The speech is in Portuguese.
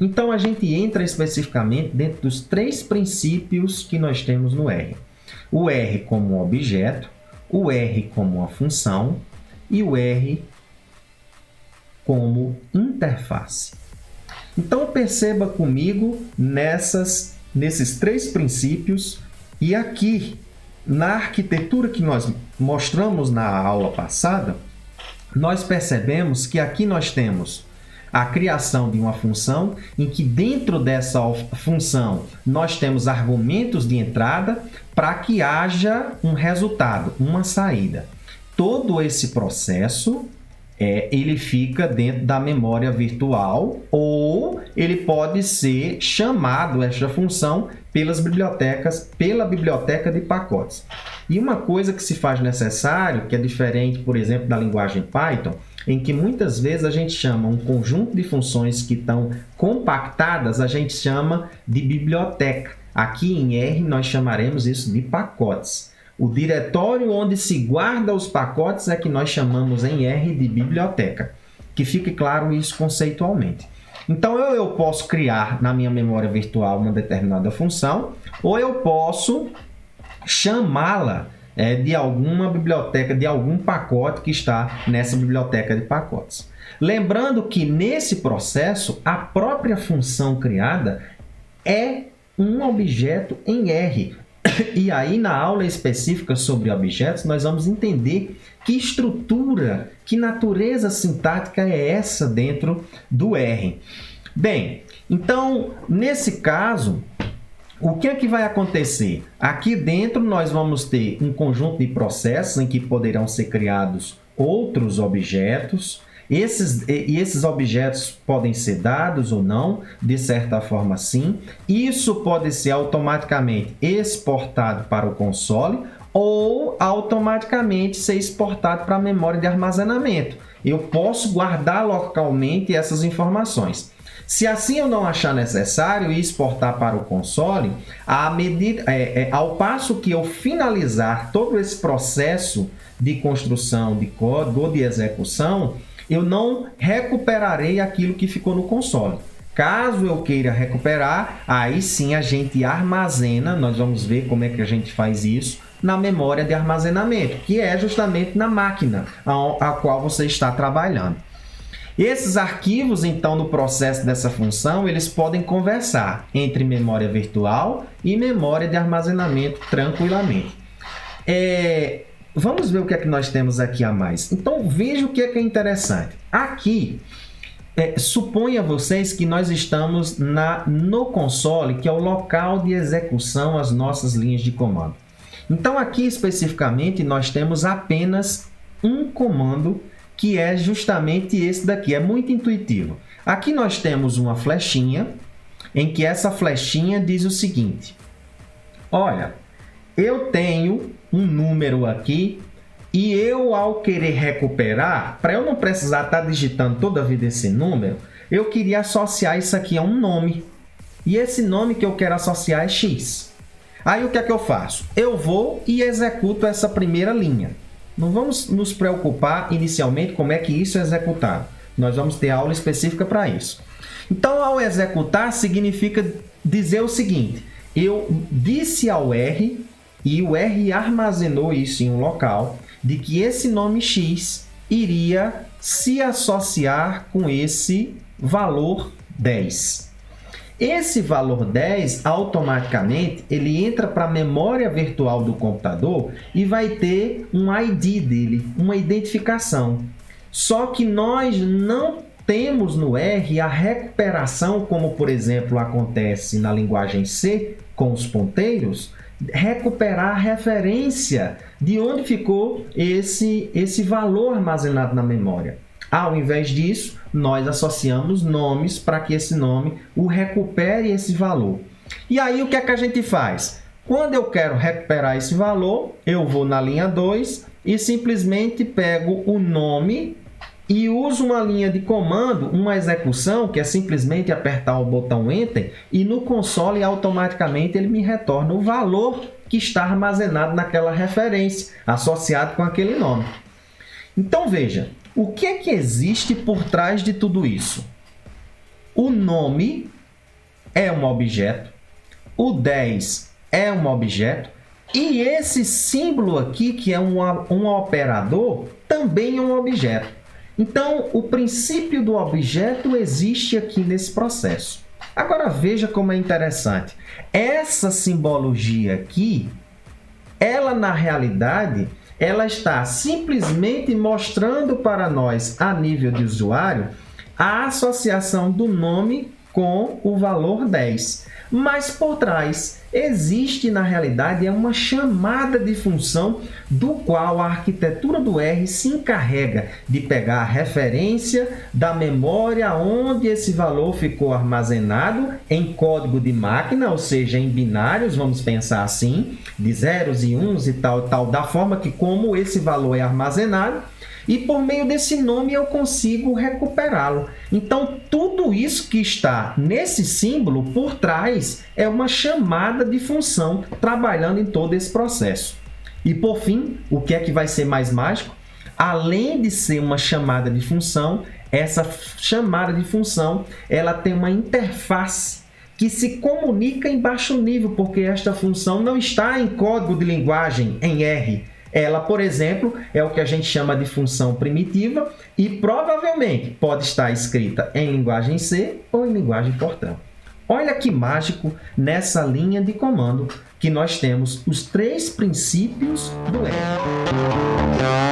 Então, a gente entra especificamente dentro dos 3 princípios que nós temos no R. O R como um objeto, o R como uma função e o R como interface. Então, perceba comigo nesses 3 princípios e aqui na arquitetura que nós mostramos na aula passada, nós percebemos que aqui nós temos a criação de uma função em que dentro dessa função nós temos argumentos de entrada para que haja um resultado, uma saída. Todo esse processo ele fica dentro da memória virtual ou ele pode ser chamado, esta função, pela biblioteca de pacotes. E uma coisa que se faz necessário, que é diferente, por exemplo, da linguagem Python, em que muitas vezes a gente chama um conjunto de funções que estão compactadas, a gente chama de biblioteca. Aqui em R nós chamaremos isso de pacotes. O diretório onde se guarda os pacotes é que nós chamamos em R de biblioteca. Que fique claro isso conceitualmente. Então, eu posso criar na minha memória virtual uma determinada função, ou eu posso chamá-la de alguma biblioteca, de algum pacote que está nessa biblioteca de pacotes. Lembrando que nesse processo, a própria função criada é um objeto em R. E aí, na aula específica sobre objetos, nós vamos entender que estrutura, que natureza sintática é essa dentro do R. Bem, então, nesse caso, o que é que vai acontecer? Aqui dentro nós vamos ter um conjunto de processos em que poderão ser criados outros objetos. Esses objetos podem ser dados ou não, de certa forma sim. Isso pode ser automaticamente exportado para o console ou automaticamente ser exportado para a memória de armazenamento. Eu posso guardar localmente essas informações. Se assim eu não achar necessário exportar para o console, ao passo que eu finalizar todo esse processo de construção de código ou de execução, eu não recuperarei aquilo que ficou no console. Caso eu queira recuperar, aí sim a gente armazena, nós vamos ver como é que a gente faz isso, na memória de armazenamento, que é justamente na máquina a qual você está trabalhando. Esses arquivos, então, no processo dessa função, eles podem conversar entre memória virtual e memória de armazenamento tranquilamente. Vamos ver o que é que nós temos aqui a mais. Então, veja o que é interessante. Aqui, suponha vocês que nós estamos no console, que é o local de execução das nossas linhas de comando. Então, aqui especificamente, nós temos apenas um comando, que é justamente esse daqui. É muito intuitivo. Aqui nós temos uma flechinha, em que essa flechinha diz o seguinte: olha, eu tenho um número aqui e eu, ao querer recuperar, para eu não precisar estar digitando toda a vida esse número, eu queria associar isso aqui a um nome. E esse nome que eu quero associar é X. Aí o que é que eu faço? Eu vou e executo essa primeira linha. Não vamos nos preocupar inicialmente como é que isso é executado. Nós vamos ter aula específica para isso. Então, ao executar, significa dizer o seguinte: eu disse ao R, e o R armazenou isso em um local, de que esse nome X iria se associar com esse valor 10. Esse valor 10, automaticamente, ele entra para a memória virtual do computador e vai ter um ID dele, uma identificação. Só que nós não temos no R a recuperação, como, por exemplo, acontece na linguagem C, com os ponteiros, recuperar a referência de onde ficou esse valor armazenado na memória. Ao invés disso, nós associamos nomes para que esse nome o recupere esse valor. E aí o que é que a gente faz? Quando eu quero recuperar esse valor, eu vou na linha 2 e simplesmente pego o nome e uso uma linha de comando, uma execução, que é simplesmente apertar o botão Enter, e no console automaticamente ele me retorna o valor que está armazenado naquela referência, associado com aquele nome. Então veja, o que é que existe por trás de tudo isso? o nome é um objeto, o 10 é um objeto, e esse símbolo aqui, que é um operador, também é um objeto. Então, o princípio do objeto existe aqui nesse processo. Agora, veja como é interessante. Essa simbologia aqui, ela na realidade, ela está simplesmente mostrando para nós, a nível de usuário, a associação do nome com o valor 10. Mas por trás existe, na realidade, uma chamada de função do qual a arquitetura do R se encarrega de pegar a referência da memória onde esse valor ficou armazenado em código de máquina, ou seja, em binários, vamos pensar assim, de zeros e uns e tal, da forma que como esse valor é armazenado, e por meio desse nome eu consigo recuperá-lo. Então, tudo isso que está nesse símbolo por trás é uma chamada de função trabalhando em todo esse processo. E por fim, o que é que vai ser mais mágico? Além de ser uma chamada de função, essa chamada de função ela tem uma interface que se comunica em baixo nível, porque esta função não está em código de linguagem em R. Ela, por exemplo, é o que a gente chama de função primitiva e provavelmente pode estar escrita em linguagem C ou em linguagem Fortran. Olha que mágico nessa linha de comando que nós temos os três princípios do R.